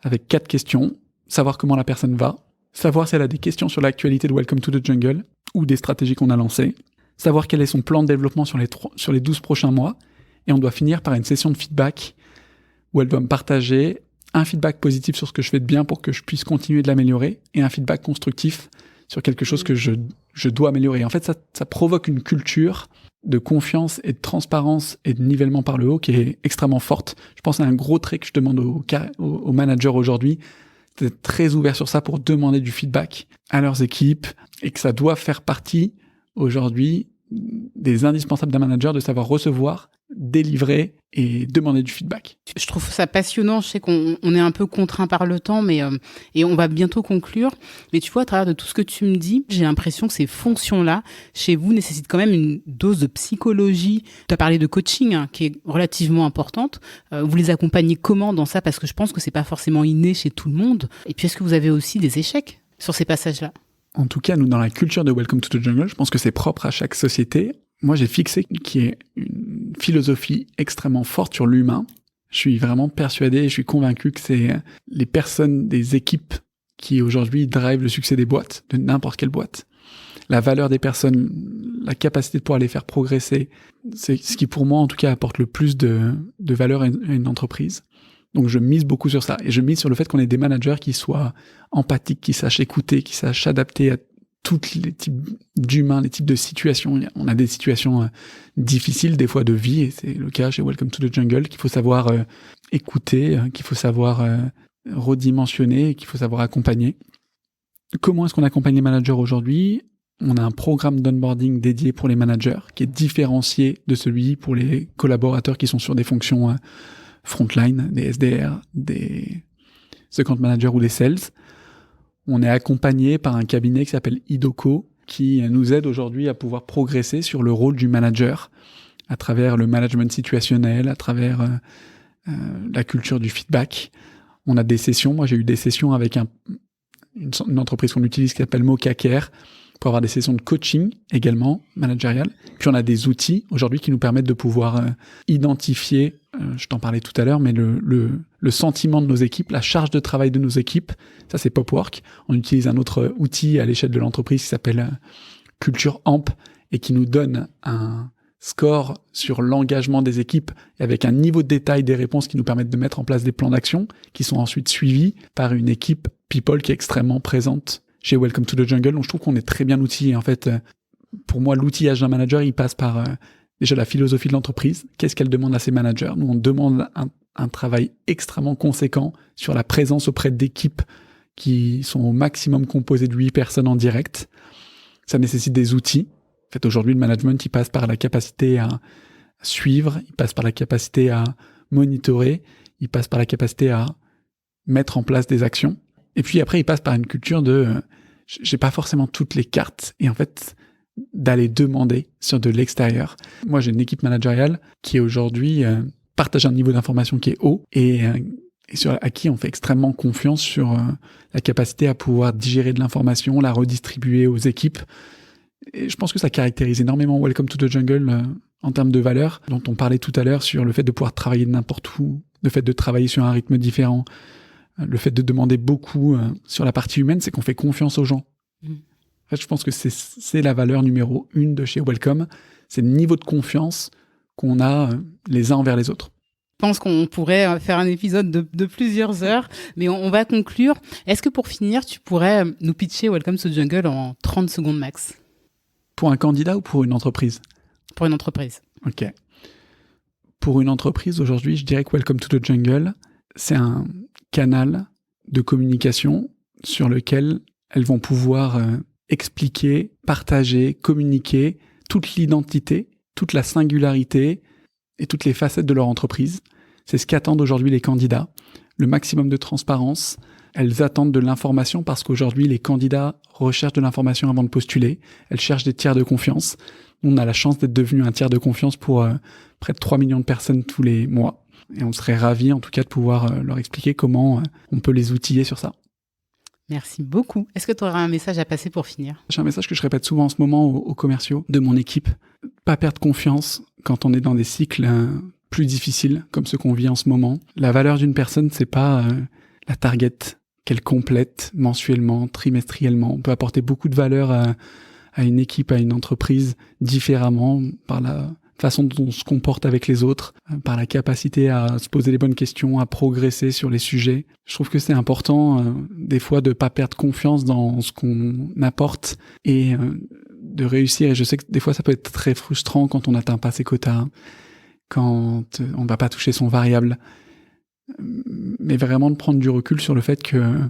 avec 4 questions. Savoir comment la personne va, savoir si elle a des questions sur l'actualité de Welcome to the Jungle ou des stratégies qu'on a lancées, savoir quel est son plan de développement sur les 12 prochains mois, et on doit finir par une session de feedback où elle doit me partager un feedback positif sur ce que je fais de bien pour que je puisse continuer de l'améliorer et un feedback constructif sur quelque chose que je dois améliorer. En fait, ça provoque une culture de confiance et de transparence et de nivellement par le haut qui est extrêmement forte. Je pense à un gros trait que je demande aux managers aujourd'hui, d'être très ouvert sur ça pour demander du feedback à leurs équipes et que ça doit faire partie aujourd'hui des indispensables d'un manager de savoir recevoir, délivrer et demander du feedback. Je trouve ça passionnant. Je sais qu'on est un peu contraint par le temps, mais et on va bientôt conclure. Mais tu vois, à travers de tout ce que tu me dis, j'ai l'impression que ces fonctions-là, chez vous, nécessitent quand même une dose de psychologie. Tu as parlé de coaching, qui est relativement importante. Vous les accompagnez comment dans ça? Parce que je pense que c'est pas forcément inné chez tout le monde. Et puis, est-ce que vous avez aussi des échecs sur ces passages-là? En tout cas, nous, dans la culture de Welcome to the Jungle, je pense que c'est propre à chaque société. Moi, j'ai fixé qu'il y ait une philosophie extrêmement forte sur l'humain. Je suis vraiment persuadé, je suis convaincu que c'est les personnes des équipes qui aujourd'hui drivent le succès des boîtes, de n'importe quelle boîte. La valeur des personnes, la capacité de pouvoir les faire progresser, c'est ce qui pour moi en tout cas apporte le plus de valeur à une entreprise. Donc je mise beaucoup sur ça et je mise sur le fait qu'on ait des managers qui soient empathiques, qui sachent écouter, qui sachent s'adapter à tous les types d'humains, les types de situations. On a des situations difficiles, des fois de vie, et c'est le cas chez Welcome to the Jungle, qu'il faut savoir écouter, qu'il faut savoir redimensionner, qu'il faut savoir accompagner. Comment est-ce qu'on accompagne les managers aujourd'hui? On a un programme d'onboarding dédié pour les managers, qui est différencié de celui pour les collaborateurs qui sont sur des fonctions frontline, des SDR, des account managers ou des sales. On est accompagné par un cabinet qui s'appelle Idoco, qui nous aide aujourd'hui à pouvoir progresser sur le rôle du manager à travers le management situationnel, à travers la culture du feedback. On a des sessions. Moi, j'ai eu des sessions avec une entreprise qu'on utilise qui s'appelle Mocacare pour avoir des sessions de coaching également, managérial. Puis on a des outils aujourd'hui qui nous permettent de pouvoir identifier, je t'en parlais tout à l'heure, mais le sentiment de nos équipes, la charge de travail de nos équipes. Ça, c'est Popwork. On utilise un autre outil à l'échelle de l'entreprise qui s'appelle Culture Amp et qui nous donne un score sur l'engagement des équipes avec un niveau de détail des réponses qui nous permettent de mettre en place des plans d'action qui sont ensuite suivis par une équipe people qui est extrêmement présente chez Welcome to the Jungle. Donc je trouve qu'on est très bien outillé. En fait, pour moi, l'outillage d'un manager, il passe par déjà la philosophie de l'entreprise. Qu'est-ce qu'elle demande à ses managers? Nous, on demande un travail extrêmement conséquent sur la présence auprès d'équipes qui sont au maximum composées de 8 personnes en direct. Ça nécessite des outils. En fait, aujourd'hui, le management, il passe par la capacité à suivre, il passe par la capacité à monitorer, il passe par la capacité à mettre en place des actions. Et puis après, il passe par une culture de j'ai pas forcément toutes les cartes et en fait d'aller demander sur de l'extérieur. Moi, j'ai une équipe managériale qui aujourd'hui partage un niveau d'information qui est haut et à qui on fait extrêmement confiance sur la capacité à pouvoir digérer de l'information, la redistribuer aux équipes. Et je pense que ça caractérise énormément Welcome to the Jungle en termes de valeurs dont on parlait tout à l'heure sur le fait de pouvoir travailler de n'importe où, le fait de travailler sur un rythme différent, le fait de demander beaucoup sur la partie humaine, c'est qu'on fait confiance aux gens. En fait, je pense que c'est la valeur numéro 1 de chez Welcome, c'est le niveau de confiance qu'on a les uns envers les autres. Je pense qu'on pourrait faire un épisode de plusieurs heures, mais on va conclure. Est-ce que pour finir, tu pourrais nous pitcher Welcome to the Jungle en 30 secondes max? Pour un candidat ou pour une entreprise? Pour une entreprise. Ok. Pour une entreprise, aujourd'hui, je dirais que Welcome to the Jungle, c'est un canal de communication sur lequel elles vont pouvoir expliquer, partager, communiquer toute l'identité, toute la singularité et toutes les facettes de leur entreprise. C'est ce qu'attendent aujourd'hui les candidats. Le maximum de transparence. Elles attendent de l'information parce qu'aujourd'hui, les candidats recherchent de l'information avant de postuler. Elles cherchent des tiers de confiance. On a la chance d'être devenu un tiers de confiance pour près de 3 millions de personnes tous les mois. Et on serait ravis, en tout cas, de pouvoir leur expliquer comment on peut les outiller sur ça. Merci beaucoup. Est-ce que tu auras un message à passer pour finir? J'ai un message que je répète souvent en ce moment aux commerciaux de mon équipe. Pas perdre confiance quand on est dans des cycles plus difficiles, comme ceux qu'on vit en ce moment. La valeur d'une personne, c'est pas la target qu'elle complète mensuellement, trimestriellement. On peut apporter beaucoup de valeur à une équipe, à une entreprise différemment par la façon dont on se comporte avec les autres, par la capacité à se poser les bonnes questions, à progresser sur les sujets. Je trouve que c'est important des fois de pas perdre confiance dans ce qu'on apporte et de réussir. Et je sais que des fois ça peut être très frustrant quand on n'atteint pas ses quotas, quand on ne va pas toucher son variable. Mais vraiment de prendre du recul sur le fait que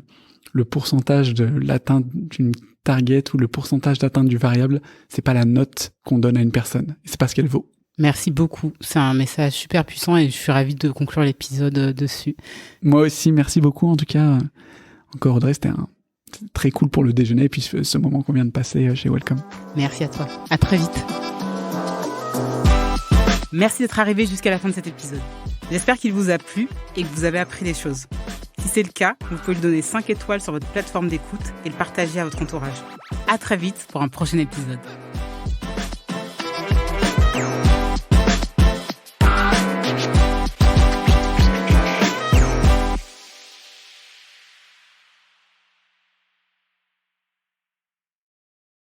le pourcentage de l'atteinte d'une target ou le pourcentage d'atteinte du variable, c'est pas la note qu'on donne à une personne. C'est pas ce qu'elle vaut. Merci beaucoup. C'est un message super puissant et je suis ravie de conclure l'épisode dessus. Moi aussi, merci beaucoup. En tout cas, encore Audrey, c'était très cool pour le déjeuner et puis ce moment qu'on vient de passer chez Welcome. Merci à toi. À très vite. Merci d'être arrivé jusqu'à la fin de cet épisode. J'espère qu'il vous a plu et que vous avez appris des choses. Si c'est le cas, vous pouvez lui donner 5 étoiles sur votre plateforme d'écoute et le partager à votre entourage. À très vite pour un prochain épisode.